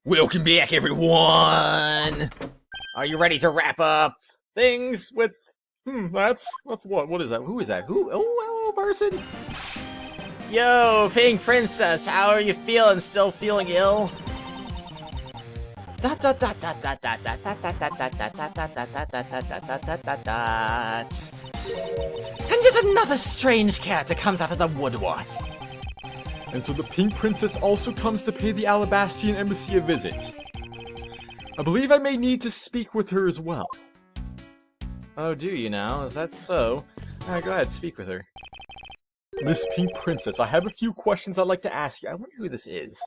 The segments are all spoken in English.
Welcome back, everyone! Are you ready to wrap up things with... that's what? What is that? Who is that? Who? Oh, hello, person! Yo, Pink Princess, how are you feeling? Still feeling ill? And just another strange character comes out of the woodwork. And so the Pink Princess also comes to pay the Alabastian Embassy a visit. I believe I may need to speak with her as well. Oh, do you now? Is that so? Alright, go ahead, speak with her. Miss Pink Princess, I have a few questions I'd like to ask you. I wonder who this is.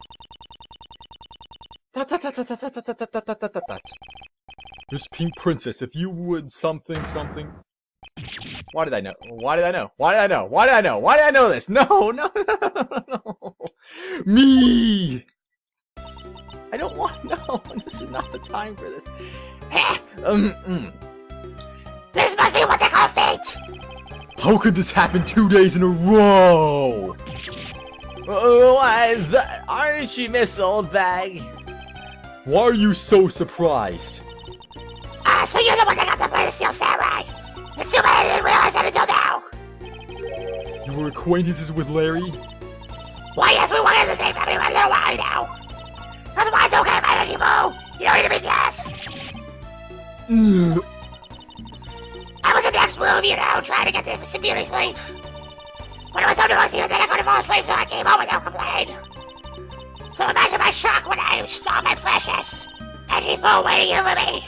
Miss Pink Princess, if you would something... Why did I know? Why did I know? Why did I know? Why did I know? Why did I know this? No. Me! I don't want... No, this is not the time for this. This must be what they call fate! How could this happen 2 days in a row? Aren't you, Miss Oldbag? Why are you so surprised? So you're the one that got to play the Steel Samurai! It's too bad I didn't realize that until now! You were acquaintances with Larry? Why, yes, we were in the same family for a little while now! That's why it's okay, my energy boo! You don't need to be jealous! I was the next move, you know, trying to get to some beauty sleep. When it was so noisy that I couldn't fall asleep, so I came home without complaint. So imagine my shock when I saw my precious energy boo waiting here for me.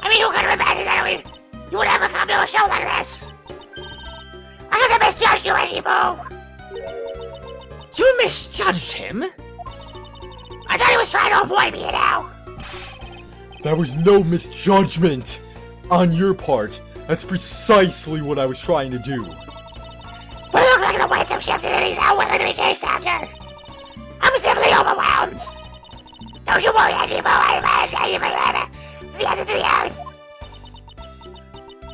I mean, who could have imagined that you would ever come to a show like this? I guess I misjudged you, Energy Boo. You misjudged him? I thought he was trying to avoid me, you know. That was no misjudgment on your part. That's precisely what I was trying to do. But it looks like the winds have shifted and he's not willing to be chased after. I'm simply overwhelmed. Don't you worry, Energy Boo. I'm the end of the earth.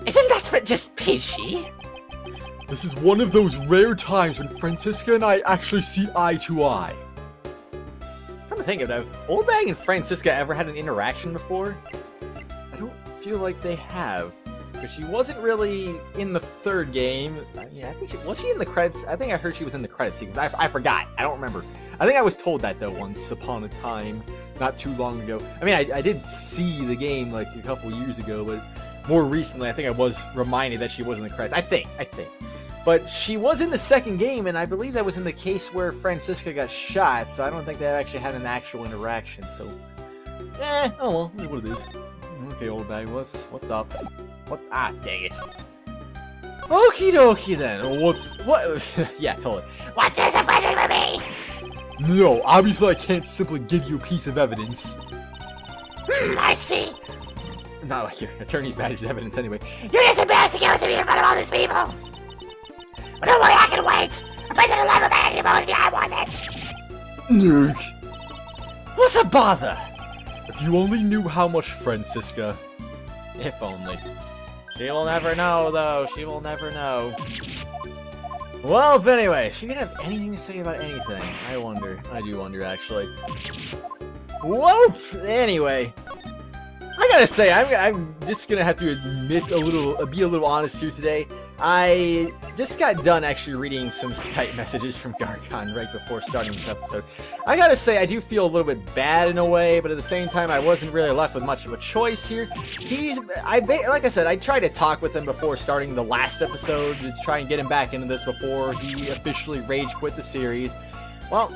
Isn't that just peachy? This is one of those rare times when Francisca and I actually see eye to eye. Come to think of it, have Oldbag and Francisca ever had an interaction before? I don't feel like they have. But she wasn't really in the third game. Yeah, I think was she in the credits? I think I heard she was in the credits sequence. I forgot. I don't remember. I think I was told that though once upon a time, not too long ago. I mean, I did see the game like a couple years ago, but more recently, I think I was reminded that she was in the credits. I think. But she was in the second game, and I believe that was in the case where Francisca got shot, so I don't think they actually had an actual interaction, so... oh well, that's what it is. Okay, Oldbag, what's up? Dang it. Okie dokie then. What? Yeah, totally. What's this a present for me? No, obviously I can't simply give you a piece of evidence. I see. Not like your attorney's badge is evidence anyway. You're just embarrassed to give it to me in front of all these people. But don't worry, I can wait. A President 11 badge knows me, I want it. Nick. What's a bother? If you only knew how much, Francisca. If only. She will never know, though. She will never know. Well, but anyway, she didn't have anything to say about anything. I wonder. I do wonder, actually. Whoop! Anyway. I gotta say, I'm just gonna have to be a little honest here today. I just got done actually reading some Skype messages from Garcon right before starting this episode. I gotta say, I do feel a little bit bad in a way, but at the same time, I wasn't really left with much of a choice here. Like I said, I tried to talk with him before starting the last episode to try and get him back into this before he officially rage quit the series. Well,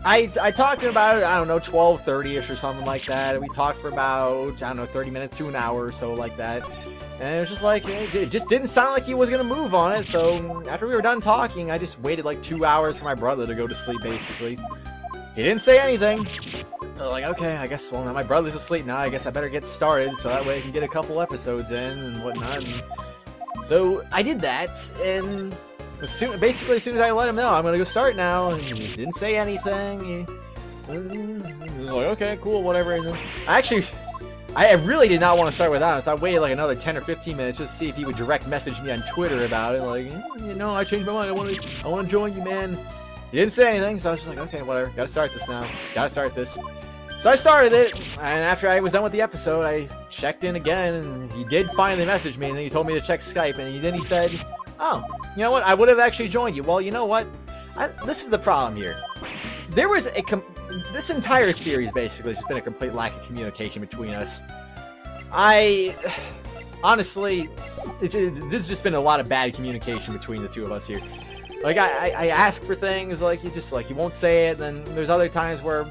I talked to him about, I don't know, 12:30ish or something like that. We talked for about, I don't know, 30 minutes to an hour or so like that. And it was just like, it just didn't sound like he was going to move on it. So after we were done talking, I just waited like 2 hours for my brother to go to sleep, basically. He didn't say anything. Like, okay, I guess, well, now my brother's asleep now. I guess I better get started so that way I can get a couple episodes in and whatnot. And so I did that, and basically as soon as I let him know, I'm going to go start now, and he just didn't say anything. He was like, okay, cool, whatever. I really did not want to start without him, so I waited like another 10 or 15 minutes just to see if he would direct message me on Twitter about it. Like, I changed my mind. I want to join you, man. He didn't say anything, so I was just like, okay, whatever. Gotta start this now. Gotta start this. So I started it, and after I was done with the episode, I checked in again, and he did finally message me, and then he told me to check Skype, and then he said, oh, you know what, I would have actually joined you. Well, you know what, this is the problem here. There was this entire series basically has just been a complete lack of communication between us. Honestly, there's just been a lot of bad communication between the two of us here. Like, I ask for things, like, you won't say it, then there's other times where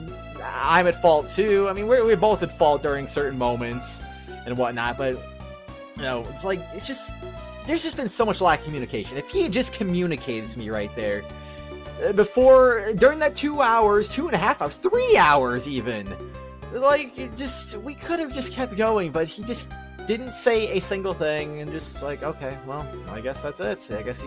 I'm at fault too. I mean, we're both at fault during certain moments and whatnot, but, you know, it's like, there's just been so much lack of communication. If he had just communicated to me right there, during that 2 hours, 2.5 hours, 3 hours even, like, we could have just kept going, but he just didn't say a single thing, and just like, okay, well, I guess that's it. I guess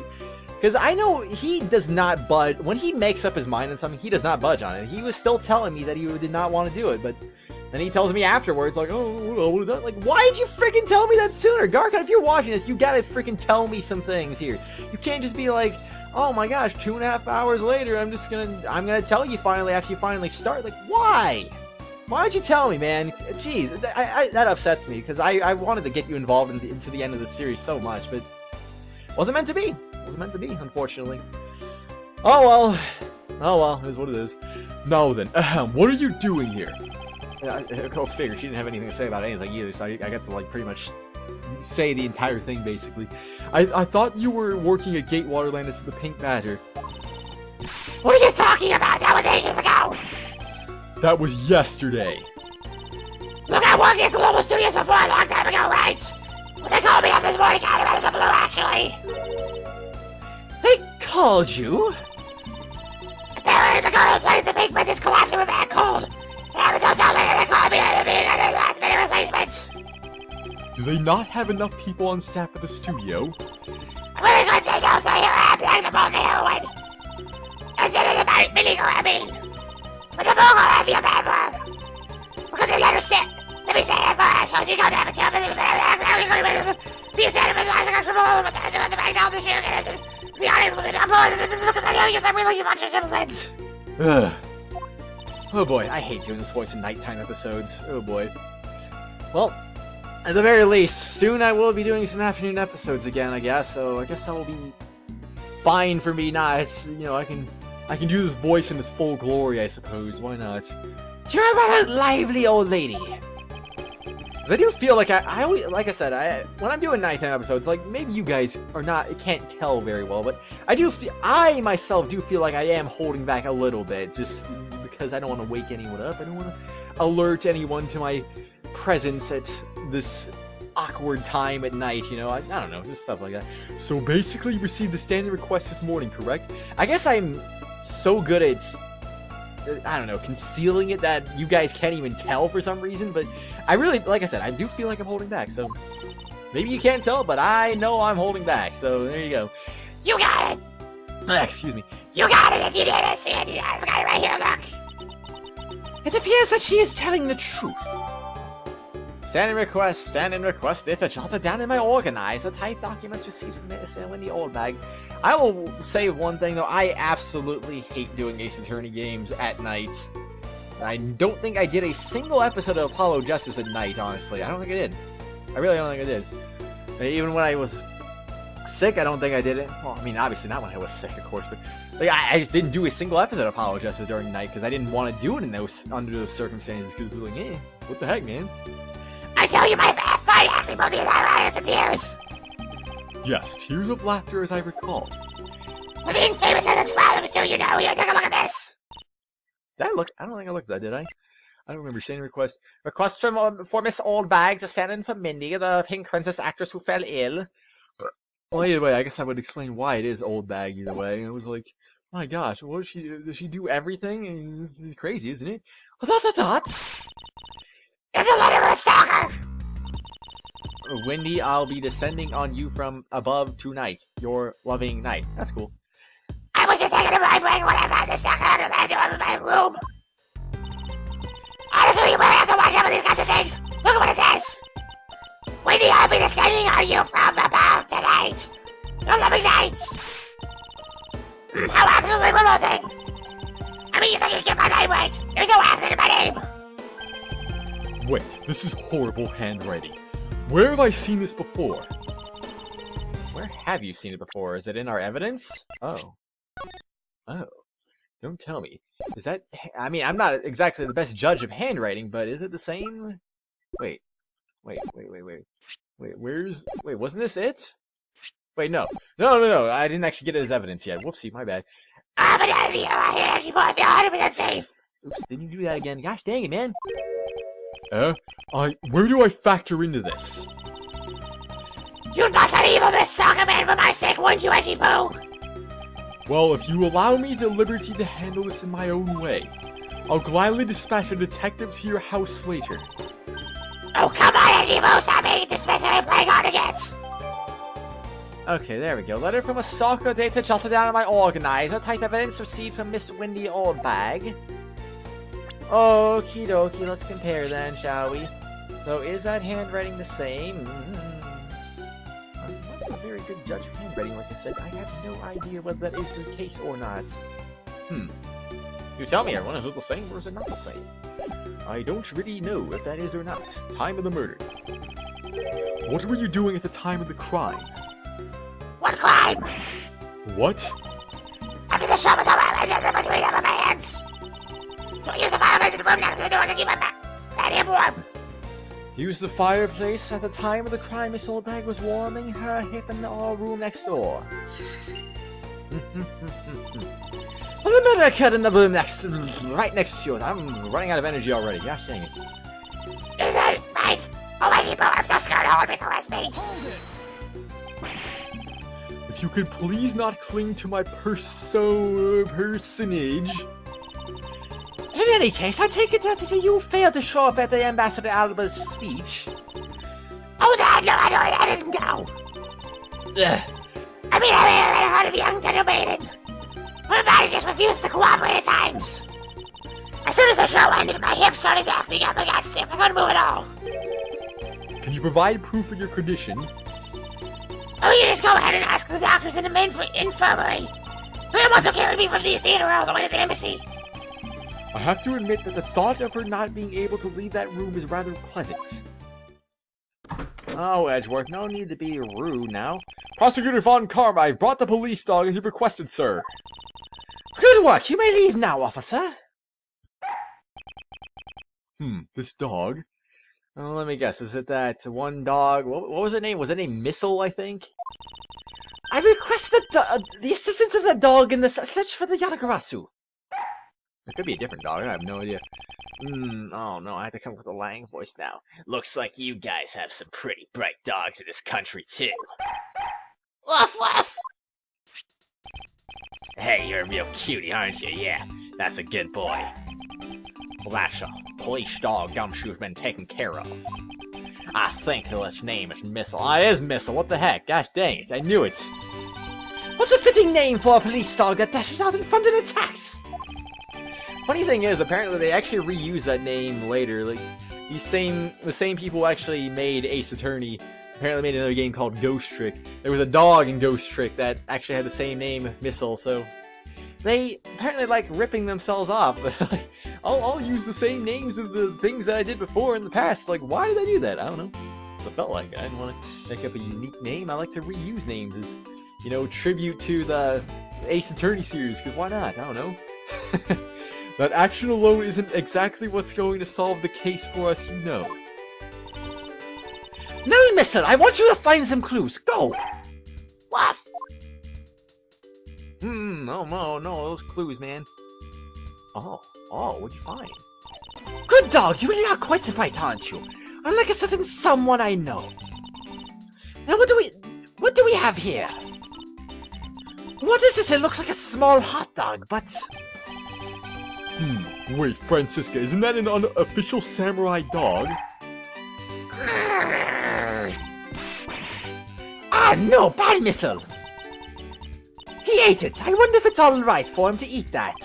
because I know he does not budge. When he makes up his mind on something, he does not budge on it. He was still telling me that he did not want to do it, but then he tells me afterwards, like, oh, like, why did you freaking tell me that sooner? Garkon, if you're watching this, you gotta freaking tell me some things here. You can't just be like, oh my gosh, 2.5 hours later, I'm gonna tell you finally after you finally start. Like, why? Why'd you tell me, man? Jeez, that upsets me, because I wanted to get you involved into the end of the series so much, but wasn't meant to be. Wasn't meant to be, unfortunately. Oh well, it is what it is. Now then, what are you doing here? Go figure, she didn't have anything to say about anything either, so I got to, like, pretty much say the entire thing, basically. I thought you were working at Gatewater Landis for the Pink Badger. What are you talking about? That was ages ago! That was yesterday. Look, I worked at Global Studios before a long time ago, right? When they called me up this morning, kind of out of the blue, actually. They called you? Apparently the girl who plays the Pink Princess collapsed from a bad cold. And I was so sorry they called me to be a last-minute replacement. Do they not have enough people on staff at the studio? I'm really going to say no, so here I am, playing the ball heroin. Instead of the vinegar, I mean. But the ball will have you bad for. Because they let her sit. Let me say that first, so she go down and tell me be a senator for the last country, but that's about the back down the shoe. The audience was in a because I know you're really much of similarities. Oh boy, I hate doing this voice in nighttime episodes. Oh boy. Well, at the very least, soon I will be doing some afternoon episodes again, I guess. So I guess that will be fine for me. Nah, it's, you know, I can do this voice in its full glory, I suppose. Why not? You're a rather lively old lady. Because I do feel like I always, like I said, when I'm doing nighttime episodes, like, maybe you guys can't tell very well, but I myself do feel like I am holding back a little bit, just because I don't want to wake anyone up. I don't want to alert anyone to my presence at this awkward time at night, you know? I don't know, just stuff like that. So basically you received the standing request this morning, correct? I guess I'm so good at, I don't know, concealing it that you guys can't even tell for some reason, but I really, like I said, I do feel like I'm holding back, so maybe you can't tell, but I know I'm holding back, so there you go. You got it! Excuse me. You got it if you didn't see it. I've got it right here, look. It appears that she is telling the truth. Standing request, if jotted down in my organizer, type documents received from the in the old bag. I will say one thing though, I absolutely hate doing Ace Attorney games at night. I don't think I did a single episode of Apollo Justice at night, honestly. I don't think I did. I really don't think I did. Even when I was sick, I don't think I did it. Well, I mean, obviously not when I was sick, of course, but like, I just didn't do a single episode of Apollo Justice during the night because I didn't want to do it under those circumstances, because it was like, eh, what the heck, man? I tell you, my fight actually both the entire audience in tears. Yes, tears of laughter as I recall. For being famous as a 12, so you know, here, take a look at this. Did I look? I don't think I looked at that, did I? I don't remember seeing a request. Request for Miss Oldbag to stand in for Mindy, the Pink Princess actress who fell ill. Well, either way, I guess I would explain why it is Oldbag either way. It was like, my gosh, what does she do everything? It's crazy, isn't it? It's a letter of a stalker. Wendy, I'll be descending on you from above tonight. Your loving night. That's cool. I was just taking a ride when I found the stalker out of my room. Honestly, you really have to watch out for these kinds of things. Look at what it says. Wendy, I'll be descending on you from above tonight. Your loving night. How absolutely revolting. I mean, you think you get my name right? There's no accent in my name. Wait, this is horrible handwriting. Where have I seen this before? Where have you seen it before? Is it in our evidence? Oh. Oh. Don't tell me. Is that... I mean, I'm not exactly the best judge of handwriting, but is it the same? Wait. Wait, where's... Wait, wasn't this it? Wait, no. No. I didn't actually get it as evidence yet. Whoopsie, my bad. I'm an idiot. I actually might be 100% safe. Oops, didn't you do that again? Gosh dang it, man. Where do I factor into this? You'd bust an evil Miss Soccer Man for my sake, wouldn't you, Edgy Boo? Well, if you allow me the liberty to handle this in my own way, I'll gladly dispatch a detective to your house later. Oh, come on, Edgy Boo, stop being dismissive and playing hard to get. Okay, there we go. Letter from a soccer data jotted down on my organizer. Type evidence received from Miss Wendy Oldbag. Okie dokie, let's compare then, shall we? So, is that handwriting the same? I'm not a very good judge of handwriting, like I said. I have no idea whether that is the case or not. You tell me, everyone, is it the same or is it not the same? I don't really know if that is or not. Time of the murder. What were you doing at the time of the crime? What crime? What? I'm in the shop with between my hands. So I use the fireplace in the room next to the door to keep my body warm. Use the fireplace at the time of the crime. Miss Oldbag was warming her hip in the room next door. Well, the murder occurred in the room right next to you. I'm running out of energy already. Gosh dang it. Is that right? Oh my God, I'm so scared. Hold me, caress me. If you could please not cling to my personage. In any case, I take it that you failed to show up at the Ambassador Alba's speech. Oh, no, I didn't go. Ugh. I heard of young tender maiden. My body just refused to cooperate at times. As soon as the show ended, my hips started acting up and got stiff. I couldn't move at all. Can you provide proof of your condition? Oh, you just go ahead and ask the doctors in the main infirmary. They're the ones who carried me from the theater all the way to the embassy. I have to admit that the thought of her not being able to leave that room is rather pleasant. Oh, Edgeworth, no need to be rude now. Prosecutor Von Karma, I brought the police dog as you requested, sir. Good work. You may leave now, officer. This dog? Oh, let me guess. Is it that one dog? What was her name? Was it named Missile, I think? I requested the assistance of that dog in the search for the Yatagarasu. It could be a different dog. I have no idea. Oh no, I have to come up with a lying voice now. Looks like you guys have some pretty bright dogs in this country, too. Woof, woof. Hey, you're a real cutie, aren't you? Yeah, that's a good boy. Well, that's a police dog Gumshoe's been taken care of. I think its name is Missile. Ah, it is Missile. What the heck? Gosh dang it, I knew it. What's a fitting name for a police dog that dashes out in front and attacks? Funny thing is, apparently they actually reuse that name later. Like, the same people actually made Ace Attorney. Apparently made another game called Ghost Trick. There was a dog in Ghost Trick that actually had the same name, Missile, so they apparently like ripping themselves off. But I'll use the same names of the things that I did before in the past. Like, why did I do that? I don't know. It felt like I didn't want to make up a unique name. I like to reuse names as, you know, tribute to the Ace Attorney series, because why not? I don't know. That action alone isn't exactly what's going to solve the case for us, you know. No, Missile, I want you to find some clues. Go! Woof. No, those clues, man. Oh, what'd you find? Good dog, you really are quite bright, aren't you? Unlike a certain someone I know. Now, what do we have here? What is this? It looks like a small hot dog, but... Wait, Francisca, isn't that an unofficial samurai dog? Ah, no, bad Missile! He ate it! I wonder if it's alright for him to eat that.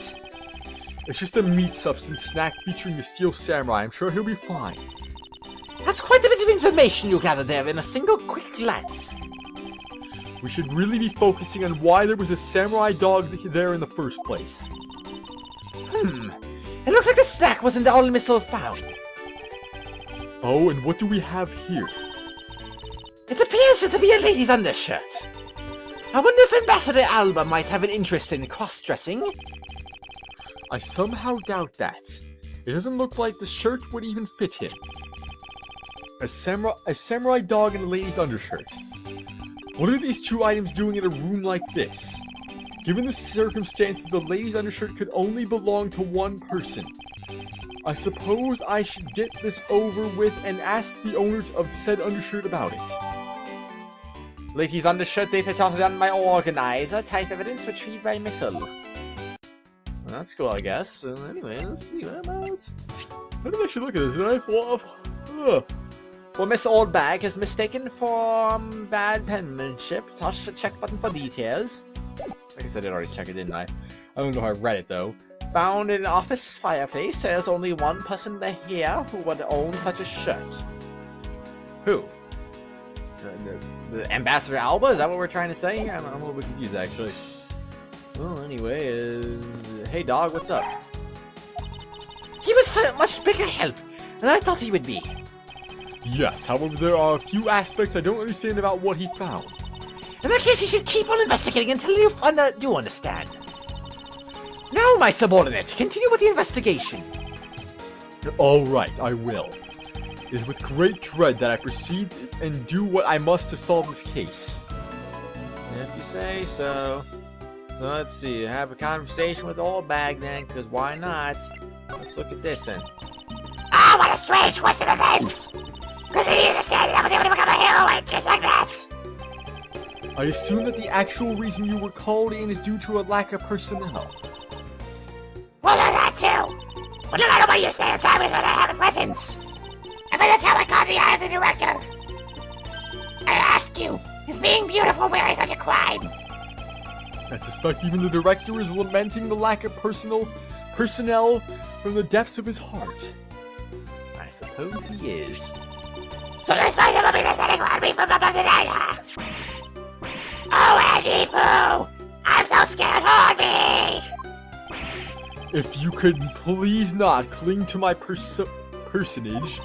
It's just a meat substance snack featuring the Steel Samurai. I'm sure he'll be fine. That's quite a bit of information you gathered there in a single quick glance. We should really be focusing on why there was a samurai dog there in the first place. It looks like the snack wasn't all Missile found. Oh, and what do we have here? It appears to be a lady's undershirt. I wonder if Ambassador Alba might have an interest in cross-dressing. I somehow doubt that. It doesn't look like the shirt would even fit him. A samurai dog and a lady's undershirt. What are these two items doing in a room like this? Given the circumstances, the lady's undershirt could only belong to one person. I suppose I should get this over with and ask the owner of said undershirt about it. Lady's undershirt data jotted down by organizer. Type evidence retrieved by missile. Well, that's cool, I guess. So anyway, let's see what about. I didn't actually look at this. Well, Miss Oldbag is mistaken for bad penmanship. Touch the check button for details. I guess I did already check it, didn't I? I don't know how I read it though. Found in an office fireplace. There's only one person here who would own such a shirt. Who? The Ambassador Alba? Is that what we're trying to say here? I'm a little bit confused actually. Well, anyway, hey dog, what's up? He was so much bigger help than I thought he would be. Yes, however, there are a few aspects I don't understand about what he found. In that case, you should keep on investigating until you do understand. Now, my subordinate, continue with the investigation. Alright, I will. It is with great dread that I proceed and do what I must to solve this case. If you say so. So let's see, have a conversation with Oldbag then, because why not? Let's look at this then. Ah, what a strange twist of events! Because they didn't understand that I was able to become a heroine just like that! I assume that the actual reason you were called in is due to a lack of personnel. Well, there's that too! But no matter what you say, it's obvious that I have a presence! And by the time I caught the eye of the director, I ask you, is being beautiful really such a crime? I suspect even the director is lamenting the lack of personnel from the depths of his heart. I suppose he is. So this person will be the setting on me from above tonight, huh? Oh, Angie Pooh! I'm so scared, hold me! If you could please not cling to my personage.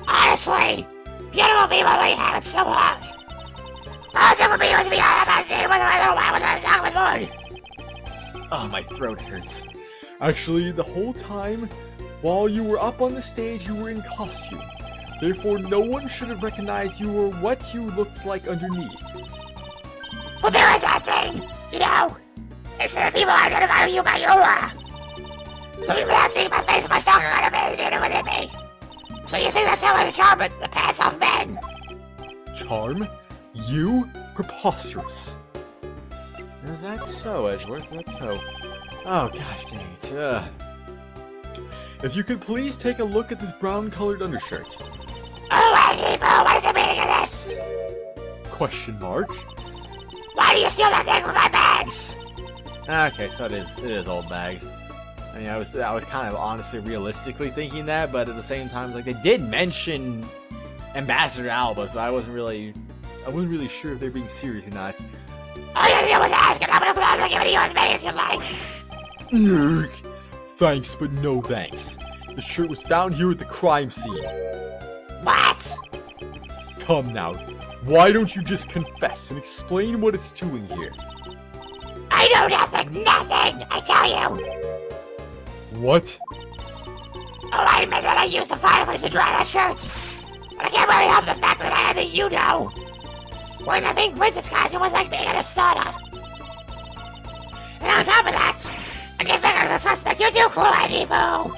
Honestly, beautiful people really have it so hard. All it would be with me all about seeing whether my little wife was on a song with moon. Oh, my throat hurts. Actually, the whole time, while you were up on the stage, you were in costume. Therefore, no one should have recognized you or what you looked like underneath. Well, there is that thing, you know. Instead of people identify you by your aura. So people not seeing my face and my stalker are better within me. So you think that's how I charm the pants off men? Charm? You? Preposterous. Is that so, Edgeworth? That's so. Oh, gosh dang it. If you could please take a look at this brown-colored undershirt. Oh, Angie Pooh, what is the meaning of this? Question mark. Why do you steal that thing from my bags? Okay, so it is old bags. I mean, I was kind of honestly realistically thinking that, but at the same time, like, they did mention Ambassador Alba, so I wasn't really sure if they're being serious or not. All you had to do was ask, and I'm gonna gladly give it to you as many as you like. Nurk. Thanks, but no thanks. The shirt was found here at the crime scene. What? Come now, why don't you just confess and explain what it's doing here? I know nothing, I tell you. What? Oh, I admit that I used the fireplace to dry that shirt. But I can't really help the fact that I had the you-know. Wearing the pink princess costume was like being in a sauna. And on top of that, I get figured as a suspect. You're too cruel, Angie Pooh.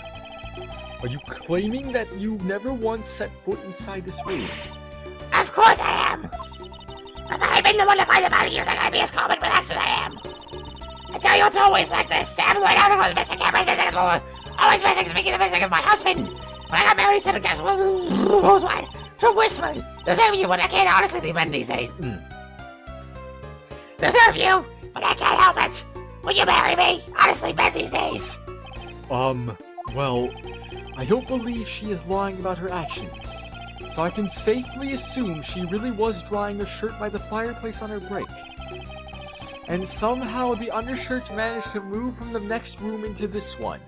Are you claiming that you never once set foot inside this room? Of course I am. If I had been the one to find about you, then I'd be as calm and relaxed as I am. I tell you, it's always like this. Sam Lloyd, everyone's missing, cameras missing, always missing, speaking of missing of my husband. When I got married, said, guess who's what? Who whispered? Deserve you, but I can't honestly leave men these days. Deserve you, but I can't help it. Will you marry me? Honestly, men these days. Well, I don't believe she is lying about her actions. So I can safely assume she really was drying her shirt by the fireplace on her break. And somehow the undershirt managed to move from the next room into this one.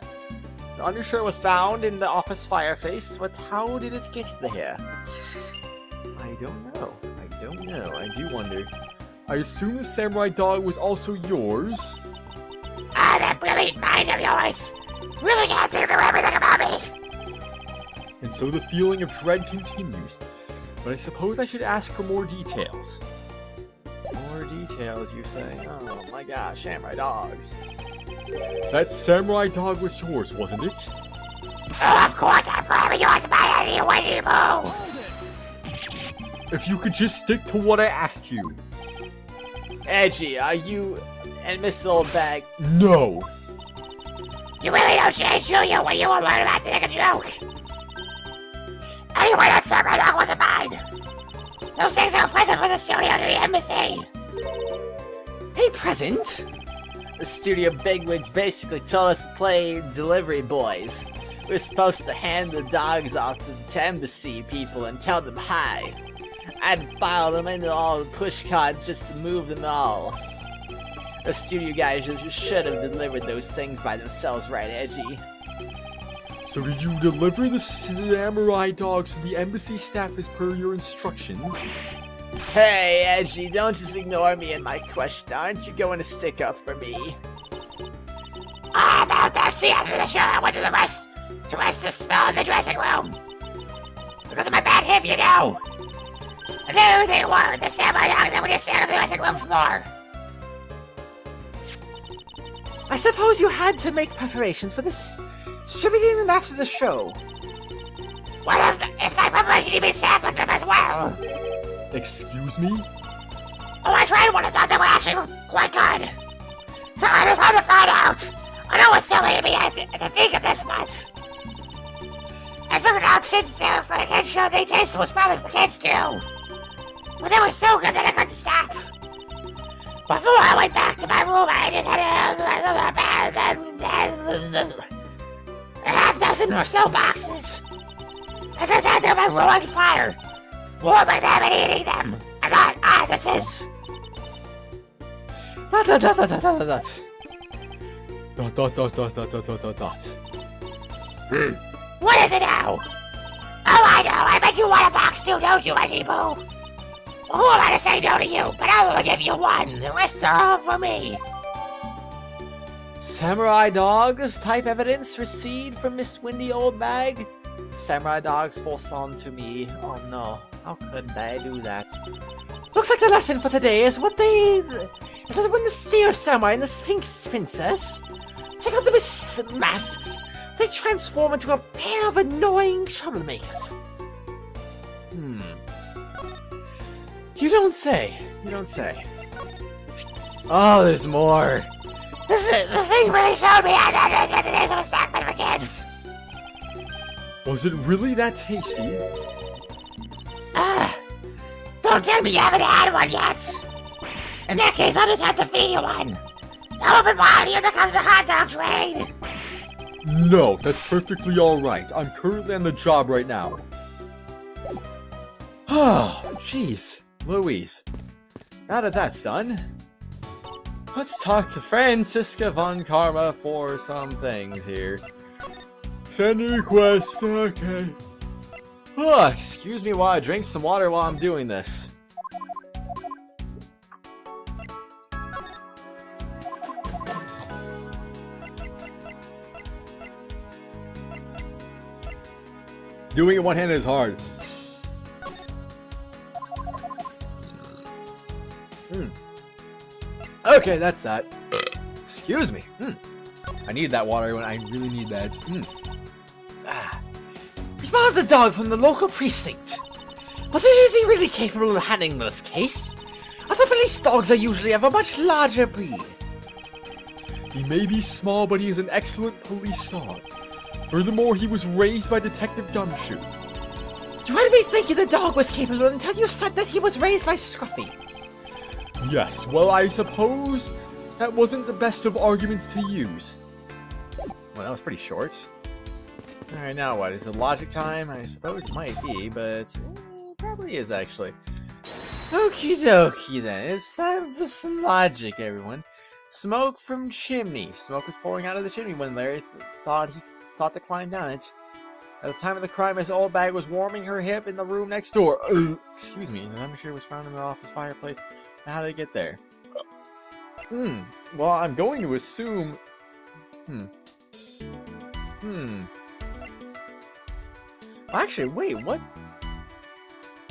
The undershirt was found in the office fireplace, but how did it get here? I don't know. I do wonder. I assume the samurai dog was also yours? Ah, that brilliant mind of yours! Really can't see through everything about me! And so the feeling of dread continues. But I suppose I should ask for more details. More details, you say? Oh my gosh, samurai dogs. That samurai dog was yours, wasn't it? Oh, of course I'm forever yours by any way, Boo! If you could just stick to what I asked you. Edgy, are you and Miss Oldbag? No! You really don't change, do you, when you will learn about to take a joke? Anyway, that samurai dog wasn't mine! Those things are a present for the studio to the embassy! A present? The studio bigwigs basically told us to play delivery boys. We're supposed to hand the dogs off to the embassy people and tell them hi. I'd file them into all the push cards just to move them all. The studio guys should have delivered those things by themselves, right, Edgy? So did you deliver the samurai dogs to the embassy staff as per your instructions? Hey, Edgy, don't just ignore me and my question. Aren't you going to stick up for me? Ah, about that, see, after the show I went to rest the smell in the dressing room. Because of my bad hip, you know. And there they were, the samurai dogs that were just sitting on the dressing room floor. I suppose you had to make preparations for this, distributing them after the show. What if my preparation even sampled them as well? Excuse me? Oh, I tried one and thought they were actually quite good. So I just had to find out. I know it's silly of me to think of this much. I figured out since they were for a kid's show, the taste was probably for kids too. But they were so good that I couldn't stop. Before I went back to my room, I just had a half dozen or so boxes. As I sat there, my room on fire, warming them and eating them. I thought, this is... What is it now? Oh, I know. I bet you want a box too, don't you, Edgy Boo? Well, who am I to say no to you? But I will give you one. The rest are all for me. Samurai dogs type evidence received from Miss Windy Oldbag. Samurai dogs forced on to me. Oh no, how could they do that? Looks like the lesson for today is when the Steel Samurai and the Pink Princess take out the masks, they transform into a pair of annoying troublemakers. You don't say. Oh, there's more. This thing really showed me how that is when there's a snack meant for kids. Was it really that tasty? Don't tell me you haven't had one yet. In that case, I'll just have to feed you one. Now open wide, here comes a hot dog train. No, that's perfectly alright. I'm currently on the job right now. Oh, jeez. Louise. Now that that's done, let's talk to Francisca von Karma for some things here. Send a request, okay. Oh, excuse me while I drink some water while I'm doing this. Doing it one-handed is hard. Okay, that's that. Excuse me. I need that water when I really need that. We spotted the dog from the local precinct. But is he really capable of handling this case? Other police dogs are usually of a much larger breed. He may be small, but he is an excellent police dog. Furthermore, he was raised by Detective Gumshoe. You had me thinking the dog was capable until you said that he was raised by Scruffy. Yes, well, I suppose that wasn't the best of arguments to use. Well, that was pretty short. Alright, now what? Is it logic time? I suppose it might be, but it probably is actually. Okie dokie then. It's time for some logic, everyone. Smoke from chimney. Smoke was pouring out of the chimney when Larry thought he thought to climb down it. At the time of the crime, Miss Oldbag was warming her hip in the room next door. Excuse me. The undershirt was found in the office fireplace. How did it get there? Well, I'm going to assume... Actually, wait, what?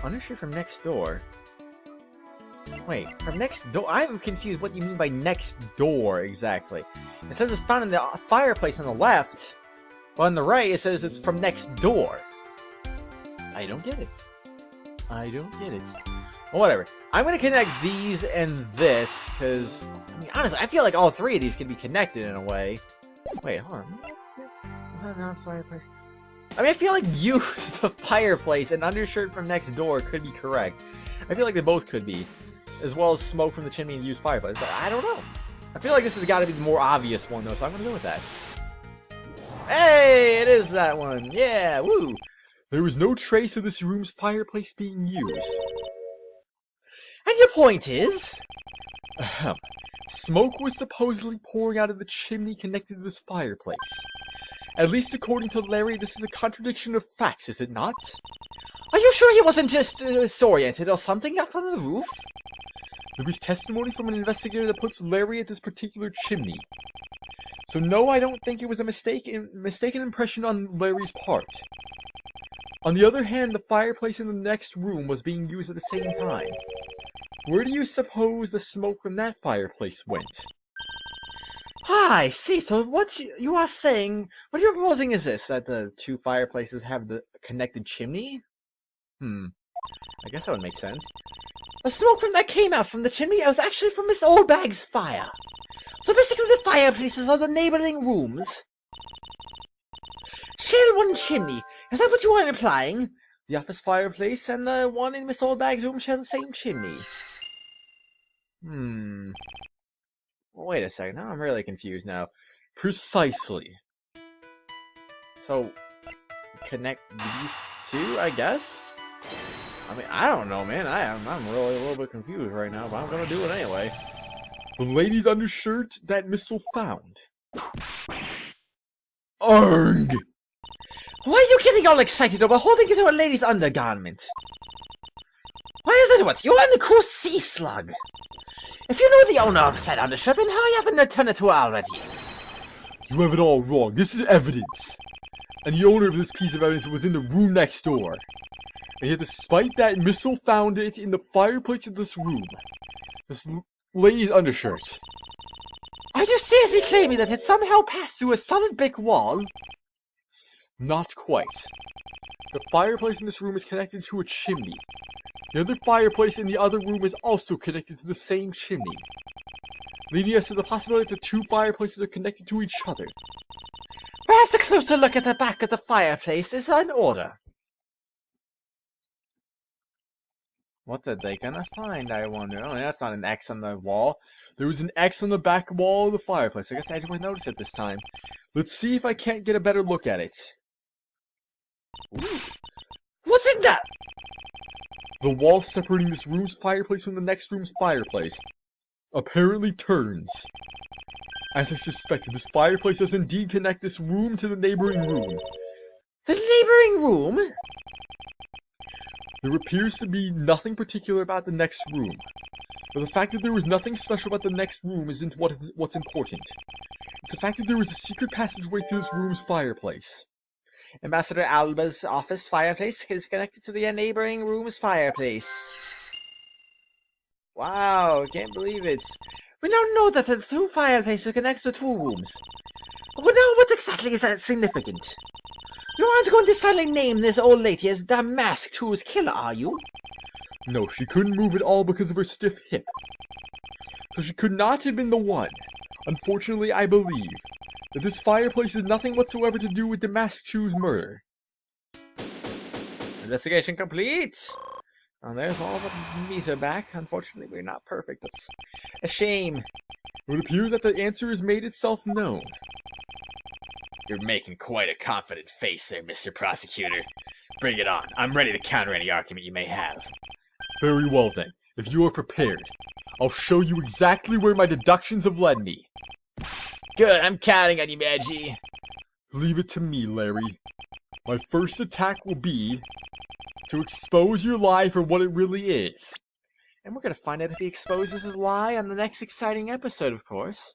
Undershirt from next door. Wait, from next door? I'm confused what you mean by next door, exactly. It says it's found in the fireplace on the left, but on the right it says it's from next door. I don't get it. I don't get it. Well, whatever. I'm going to connect these and this, because, I mean, honestly, I feel like all three of these can be connected in a way. Wait, hold on. No, fireplace. I mean, I feel like use the fireplace and undershirt from next door could be correct. I feel like they both could be. As well as smoke from the chimney and use fireplace. But I don't know. I feel like this has got to be the more obvious one, though, so I'm going to go with that. Hey, it is that one. Yeah, woo. There was no trace of this room's fireplace being used. And your point is? Smoke was supposedly pouring out of the chimney connected to this fireplace. At least according to Larry, this is a contradiction of facts, is it not? Are you sure he wasn't just disoriented or something up on the roof? There was testimony from an investigator that puts Larry at this particular chimney. So no, I don't think it was a mistaken impression on Larry's part. On the other hand, the fireplace in the next room was being used at the same time. Where do you suppose the smoke from that fireplace went? I see. So what you are saying, what you're proposing is this, that the two fireplaces have the connected chimney? I guess that would make sense. The smoke that came out from the chimney was actually from Miss Oldbag's fire. So basically the fireplaces are the neighboring rooms. Share one chimney. Is that what you are implying? The office fireplace and the one in Miss Oldbag's room share the same chimney. Well, wait a second. Now I'm really confused now. Precisely. So, connect these two, I guess? I mean, I don't know, man. I'm really a little bit confused right now, but I'm gonna do it anyway. The lady's undershirt that Missile found. Arg! Why are you getting all excited over holding it to a lady's undergarment? Why is that what? You're in the cool sea slug. If you know the owner of said undershirt, then hurry up and return it to her already. You have it all wrong. This is evidence. And the owner of this piece of evidence was in the room next door. And yet despite that, Missile found it in the fireplace of this room. This lady's undershirt. Are you seriously claiming that it somehow passed through a solid brick wall? Not quite. The fireplace in this room is connected to a chimney. The other fireplace in the other room is also connected to the same chimney, leading us to the possibility that the two fireplaces are connected to each other. Perhaps a closer look at the back of the fireplace is in order. What are they gonna find, I wonder? Oh, that's not an X on the wall. There was an X on the back wall of the fireplace. I guess I didn't notice it this time. Let's see if I can't get a better look at it. Ooh. What's in that? The wall separating this room's fireplace from the next room's fireplace apparently turns. As I suspected, this fireplace does indeed connect this room to the neighboring room. The neighboring room? There appears to be nothing particular about the next room. But the fact that there was nothing special about the next room isn't what's important. It's the fact that there was a secret passageway through this room's fireplace. Ambassador Alba's office fireplace is connected to the neighboring room's fireplace. Wow, can't believe it. We now know that the two fireplaces connect to two rooms. But now what exactly is that significant? You aren't going to suddenly name this old lady as the masked who's killer, are you? No, she couldn't move at all because of her stiff hip. So she could not have been the one. Unfortunately, I believe that this fireplace has nothing whatsoever to do with the Masked 2's murder. Investigation complete! Oh, there's all the meter back. Unfortunately, we're not perfect. That's a shame. It would appear that the answer has made itself known. You're making quite a confident face there, Mr. Prosecutor. Bring it on. I'm ready to counter any argument you may have. Very well then. If you are prepared, I'll show you exactly where my deductions have led me. Good, I'm counting on you, Maggie. Leave it to me, Larry. My first attack will be to expose your lie for what it really is. And we're gonna find out if he exposes his lie on the next exciting episode, of course.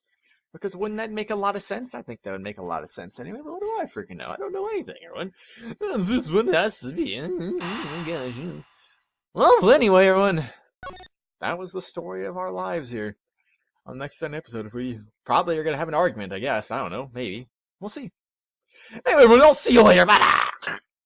Because wouldn't that make a lot of sense? I think that would make a lot of sense anyway, but what do I freaking know? I don't know anything, everyone. This one has to be. Well, anyway, everyone, that was the story of our lives here. On the next episode, we probably are going to have an argument, I guess. I don't know, maybe. We'll see. Anyway, everyone, I'll see you later. Bye!